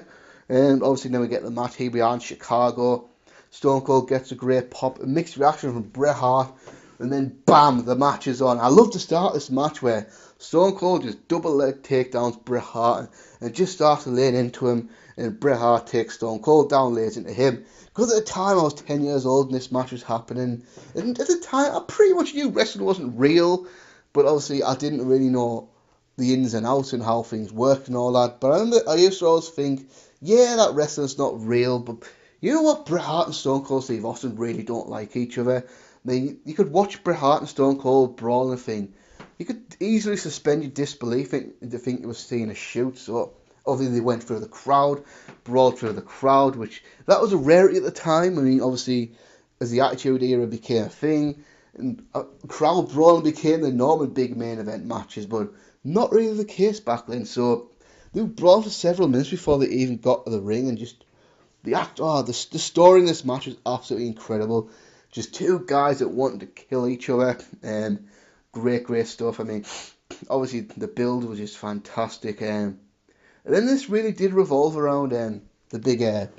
S1: And obviously then we get the match. Here we are in Chicago. Stone Cold gets a great pop, a mixed reaction from Bret Hart, and then bam, the match is on. I love to start this match where Stone Cold just double leg takedowns Bret Hart and just starts laying into him, and Bret Hart takes Stone Cold down, lays into him. Because at the time I was 10 years old and this match was happening, and at the time I pretty much knew wrestling wasn't real, but obviously I didn't really know the ins and outs and how things worked and all that. But I used to always think, yeah, that wrestling's not real, but you know what, Bret Hart and Stone Cold Steve Austin really don't like each other. I mean, you could watch Bret Hart and Stone Cold brawl and think, you could easily suspend your disbelief to think you were seeing a shoot. So obviously they went through the crowd, brawled through the crowd, which that was a rarity at the time. I mean, obviously as the Attitude Era became a thing, and crowd brawling became the norm in big main event matches, but not really the case back then. So they brawled for several minutes before they even got to the ring, and just the story in this match was absolutely incredible. Just two guys that wanted to kill each other, and great stuff. I mean, obviously the build was just fantastic, and then this really did revolve around the big head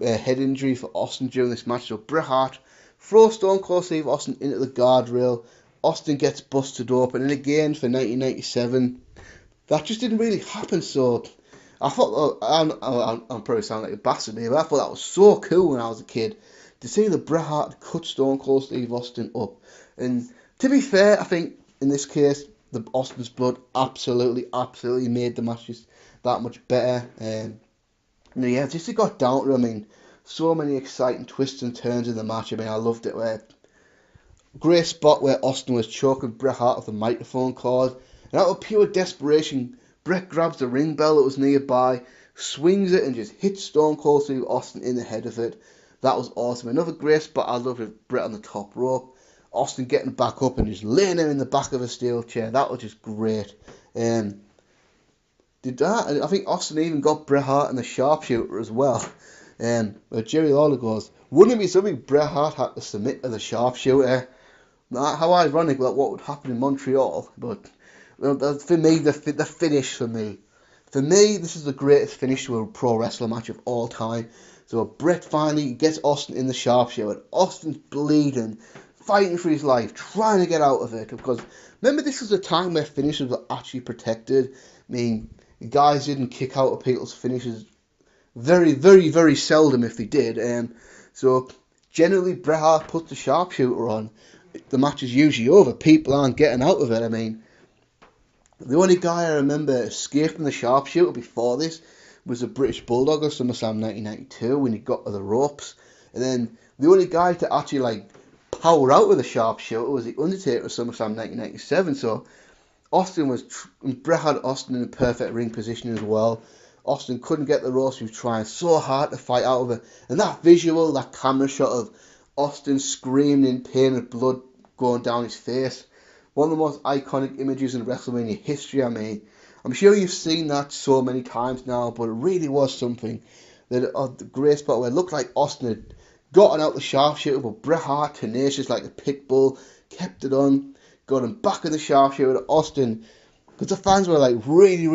S1: injury for Austin during this match. So Bret Hart throws Stone Cold Steve Austin into the guardrail. Austin gets busted open, and again for 1997, that just didn't really happen. So I thought, I'm probably sounding like a bastard here, but I thought that was so cool when I was a kid to see the Bret Hart cut Stone Cold Steve Austin up. And to be fair, I think in this case, the Austin's blood absolutely made the match just that much better. Yeah, just it got down to, I mean, so many exciting twists and turns in the match. I mean, I loved it. Great spot where Austin was choking Bret Hart with the microphone cord, and out of pure desperation, Bret grabs the ring bell that was nearby, swings it, and just hits Stone Cold Steve Austin in the head of it. That was awesome. Another great spot I loved with Bret on the top rope. Austin getting back up and just laying him in the back of a steel chair. That was just great. I think Austin even got Bret Hart in the sharpshooter as well. Where Jerry Lawler goes, wouldn't it be something Bret Hart had to submit to the sharpshooter? How ironic that what would happen in Montreal. But for me, the finish for me, this is the greatest finish to a pro wrestler match of all time. So Bret finally gets Austin in the sharpshooter. Austin's bleeding, fighting for his life, trying to get out of it. Because remember, this was a time where finishes were actually protected. I mean, guys didn't kick out of people's finishes very seldom if they did. So generally, Bret Hart puts the sharpshooter on. The match is usually over. People aren't getting out of it. I mean, the only guy I remember escaping the sharpshooter before this was a British Bulldog of SummerSlam 1992 when he got to the ropes. And then the only guy to actually power out with a sharpshooter was the Undertaker of SummerSlam 1997. So Bret had Austin in a perfect ring position as well. Austin couldn't get the ropes. He was trying so hard to fight out of it. And that visual, that camera shot of Austin screaming in pain with blood going down his face, one of the most iconic images in WrestleMania history. I mean, I'm sure you've seen that so many times now, but it really was something that the great spot where it looked like Austin had gotten out the sharpshooter, but Bret Hart, tenacious like a pit bull, kept it on, got him back in the sharpshooter. Austin, because the fans were like really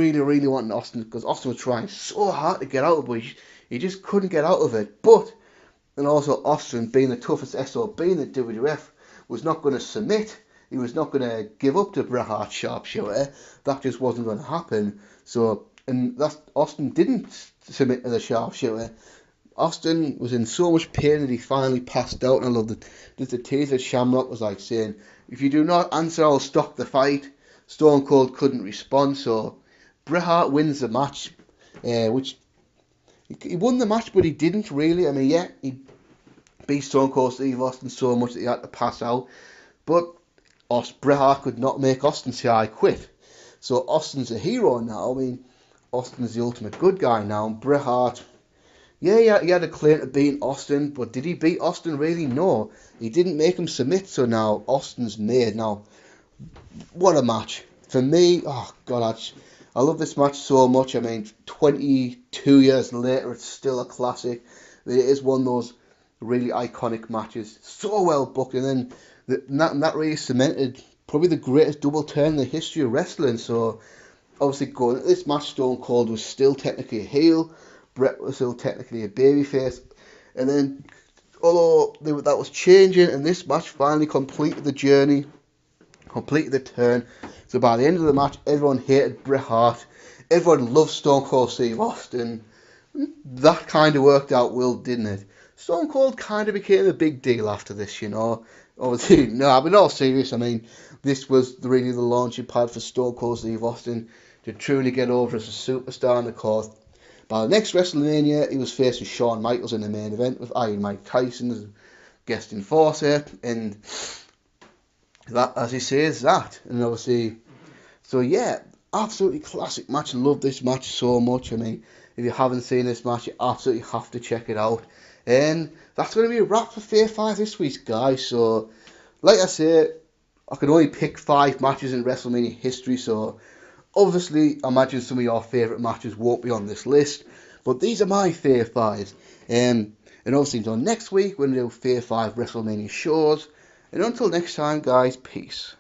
S1: wanting Austin, because Austin was trying so hard to get out of it, but he just couldn't get out of it. But, and also Austin, being the toughest SOB in the WWF, was not going to submit. He was not going to give up to Bret Hart's sharpshooter. That just wasn't going to happen. So, and that Austin didn't submit to the sharpshooter. Austin was in so much pain that he finally passed out. And I love that the teaser Shamrock was like saying, "If you do not answer, I'll stop the fight." Stone Cold couldn't respond, so Bret Hart wins the match, which he won the match, but he didn't really. I mean, yeah, he beat Stone Cold Steve Austin so much that he had to pass out, but Bret Hart could not make Austin say I quit. So Austin's a hero now. I mean, Austin's the ultimate good guy now. And Bret Hart, yeah, he had a claim to beating Austin, but did he beat Austin really? No, he didn't make him submit. So now Austin's made. Now, what a match. For me, oh God, I love this match so much. I mean, 22 years later, it's still a classic. It is one of those really iconic matches. So well booked, and then that really cemented probably the greatest double turn in the history of wrestling. So, obviously, going into this match, Stone Cold was still technically a heel. Bret was still technically a babyface. And then, although that was changing, and this match finally completed the journey, completed the turn. So by the end of the match, everyone hated Bret Hart. Everyone loved Stone Cold Steve Austin. That kind of worked out well, didn't it? Stone Cold kind of became a big deal after this, you know. Obviously, no, but all serious, I mean, this was really the launching pad for Stone Cold Steve Austin to truly get over as a superstar. And of course, by the next WrestleMania, he was facing Shawn Michaels in the main event with Iron Mike Tyson as guest enforcer, and that, as he says, that, and obviously, so yeah, absolutely classic match. I love this match so much. I mean, if you haven't seen this match, you absolutely have to check it out. And that's going to be a wrap for Fave Fives this week, guys. So, like I say, I can only pick 5 matches in WrestleMania history, so obviously, I imagine some of your favourite matches won't be on this list, but these are my Fave Fives. And obviously, until next week, we're going to do Fave 5 WrestleMania shows. And until next time, guys, peace.